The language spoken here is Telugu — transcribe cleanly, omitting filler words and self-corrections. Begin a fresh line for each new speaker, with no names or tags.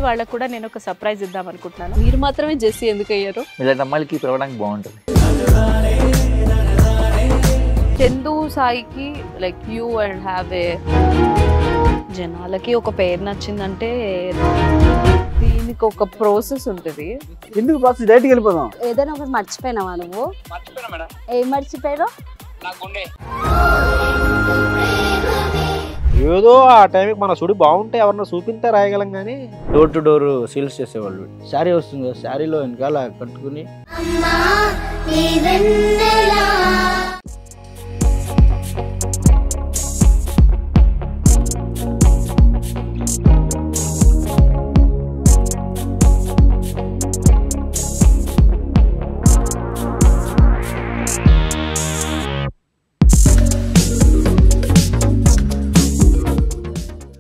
వాళ్ళకు కూడా నేను ఒక సర్ప్రైజ్ ఇద్దాం అనుకుంటున్నాను.
మీరు మాత్రమే జెస్సీ ఎందుకు అయ్యారు?
ఇలాంటి అమ్మాయిలకి పిలవడానికి బాగుంటుంది.
చందు సాయికి like you and have a జనాలకి ఒక పేరు నచ్చిందంటే దీనికి ఒక ప్రాసెస్ ఉంటుంది.
ఎందుకు ప్రాసెస్ డైరెక్ట్‌గా వెళ్ళిపోదాం.
ఏదైనా ఒకటి మర్చిపోయినావా నువ్వు?
మర్చిపోయినా మేడం.
ఏం మర్చిపోయావు?
నా గుండె.
ఏదో ఆ టైంకి మన సుడి బాగుంటే ఎవరన్నా చూపిస్తే రాయగలం కానీ డోర్ టు డోర్ సేల్స్ చేసేవాళ్ళు. శారీ వస్తుంది, శారీలో వెనకాల కట్టుకుని